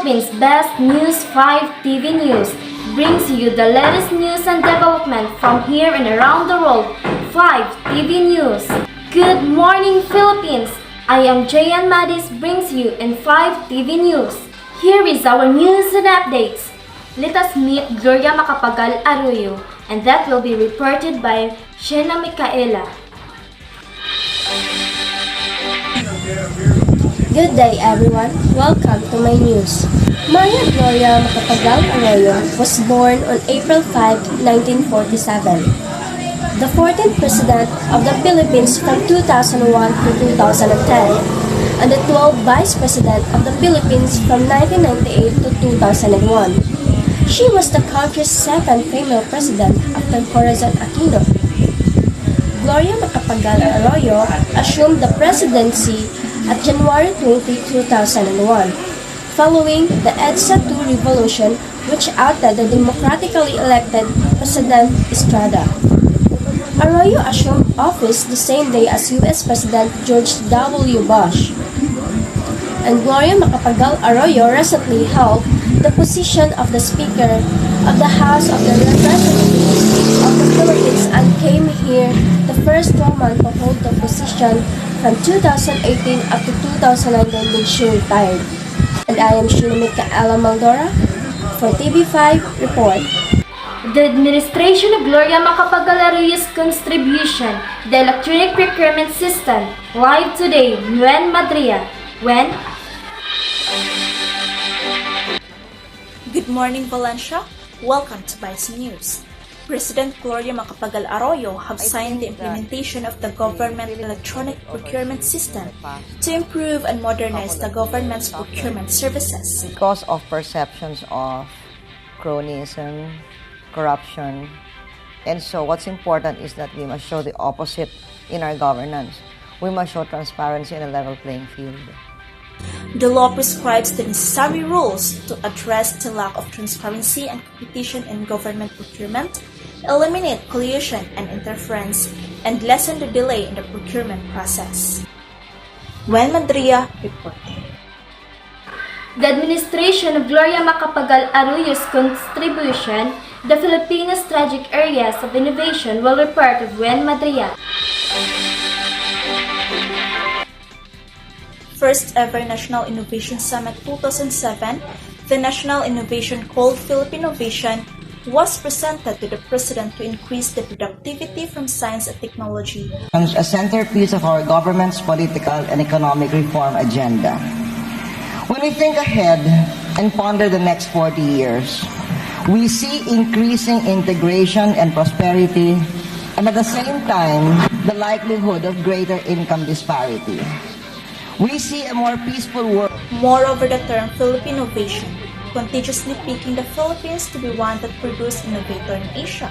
Philippines' best News 5 TV News brings you the latest news and development from here and around the world. 5 TV News. Good morning, Philippines! I am Jayan Madis brings you in 5 TV News. Here is our news and updates. Let us meet Gloria Macapagal Arroyo, and that will be reported by Shena Micaela. Good day everyone, welcome to my news. Maria Gloria Macapagal Arroyo was born on April 5, 1947. The 14th President of the Philippines from 2001 to 2010, and the 12th Vice President of the Philippines from 1998 to 2001. She was the country's second female president after Corazon Aquino. Gloria Macapagal Arroyo assumed the presidency at January 20, 2001, following the EDSA II revolution which ousted the democratically elected President Estrada. Arroyo assumed office the same day as U.S. President George W. Bush. And Gloria Macapagal Arroyo recently held the position of the Speaker of the House of the Representatives of the Philippines and came here the first woman to hold the position from 2018 up to 2019 when she retired. And I am Shena Micaela for TV5 Report. The administration of Gloria Macapagal Arroyo's contribution to the electronic procurement system live today, When Madria. When? Good morning, Valencia. Welcome to Vice News. President Gloria Macapagal Arroyo have signed the implementation of the government electronic procurement system to improve and modernize the government's procurement services. Because of perceptions of cronyism, corruption, and so what's important is that we must show the opposite in our governance. We must show transparency and a level playing field. The law prescribes the necessary rules to address the lack of transparency and competition in government procurement, eliminate collusion and interference, and lessen the delay in the procurement process. When Madria reporting. The administration of Gloria Macapagal Arroyo's contribution to the Filipino strategic areas of innovation will report of When Madria. First ever National Innovation Summit 2007, the national innovation called Philippine Innovation was presented to the President to increase the productivity from science and technology. A centerpiece of our government's political and economic reform agenda. When we think ahead and ponder the next 40 years, we see increasing integration and prosperity, and at the same time, the likelihood of greater income disparity. We see a more peaceful world. Moreover, the term Philippine Innovation, contagiously picking the Philippines to be one that produced innovator in Asia.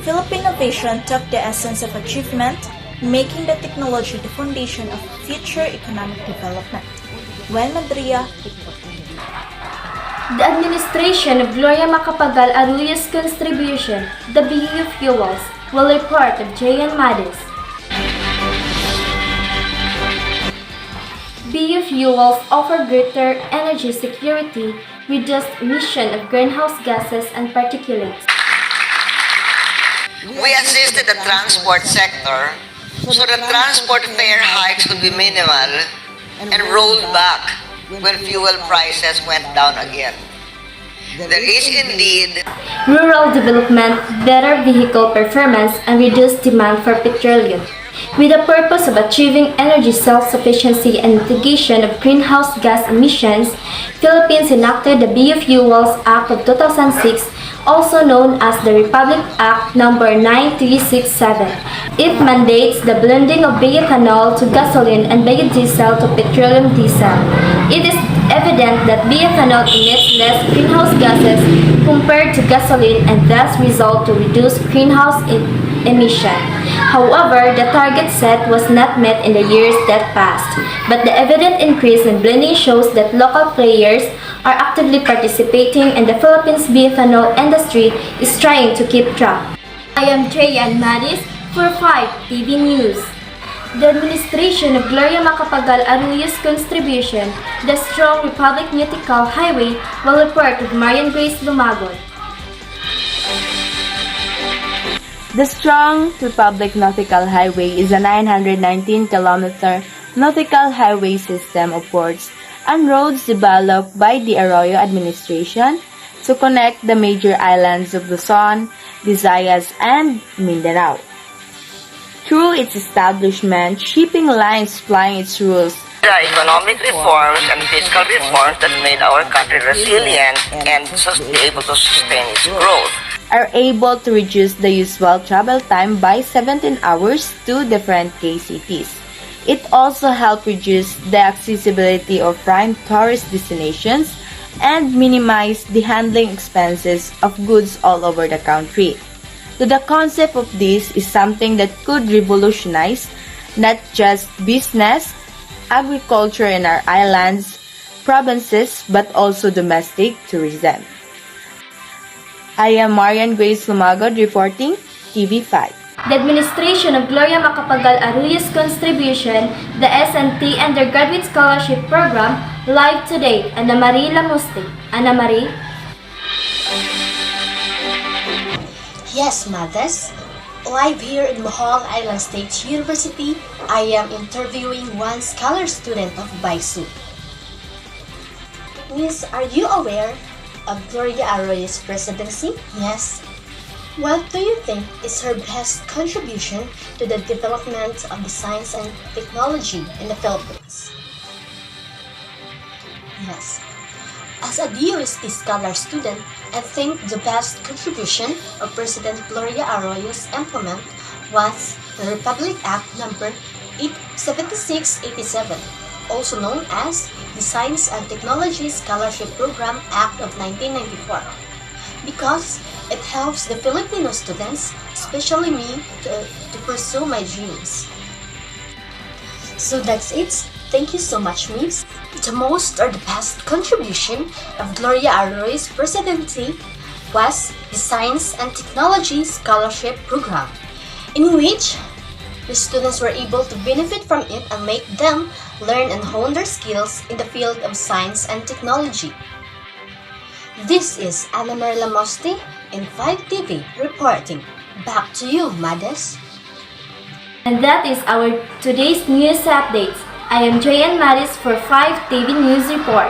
Philippine Innovation took the essence of achievement, making the technology the foundation of future economic development. When Madria reporting. The administration of Gloria Macapagal Arroyo's contribution to the biofuels will report of Jayan Madis. Biofuels offer greater energy security, reduced emission of greenhouse gases and particulates. We assisted the transport sector so the transport fare hikes could be minimal and rolled back when fuel prices went down again. There is indeed Rural development, better vehicle performance, and reduced demand for petroleum. With the purpose of achieving energy self-sufficiency and mitigation of greenhouse gas emissions, Philippines enacted the Biofuels Act of 2006, also known as the Republic Act No. 9367. It mandates the blending of bioethanol to gasoline and biodiesel to petroleum diesel. It is evident that bioethanol emits less greenhouse gases compared to gasoline and thus result to reduced greenhouse emission. However, the target set was not met in the years that passed, but the evident increase in blending shows that local players are actively participating and the Philippines bioethanol industry is trying to keep track. I am Jayan Madis for 5 TV News. The administration of Gloria Macapagal Arroyo's contribution, the strong Republic Nautical Highway, will report with Marian Grace Lumagod. The Strong Republic Nautical Highway is a 919-kilometer nautical highway system of ports and roads developed by the Arroyo administration to connect the major islands of Luzon, Visayas, and Mindanao. Through its establishment, shipping lines flying its routes The economic reforms and fiscal reforms that made our country resilient and be able to sustain its growth. are able to reduce the usual travel time by 17 hours to different KCTs. It also helped reduce the accessibility of prime tourist destinations and minimize the handling expenses of goods all over the country. So the concept of this is something that could revolutionize not just business, agriculture in our islands, provinces, but also domestic tourism. I am Marian Grace Lumagod reporting TV5. The administration of Gloria Macapagal Arroyo's contribution, the SNT Undergraduate Scholarship Program, live today. Ana Marie Lamuste. Ana Marie. Yes, mothers. Live here in Bohol Island State University, I am interviewing one scholar student of BISU. Miss, are you aware of Gloria Arroyo's presidency? Yes. What do you think is her best contribution to the development of the science and technology in the Philippines? Yes. As a DOST scholar student, I think the best contribution of President Gloria Arroyo's implement was the Republic Act number 7687, also known as the Science and Technology Scholarship Program Act of 1994, because it helps the Filipino students, especially me, to pursue my dreams. So that's it. Thank you so much, Miss. The most or the best contribution of Gloria Arroyo's presidency was the Science and Technology Scholarship Program, in which the students were able to benefit from it and make them learn and hone their skills in the field of science and technology. This is Ana Marie Lamoste in 5TV reporting. Back to you, Mades. And that is our today's news updates. I am Jayan Maris for 5TV News Report.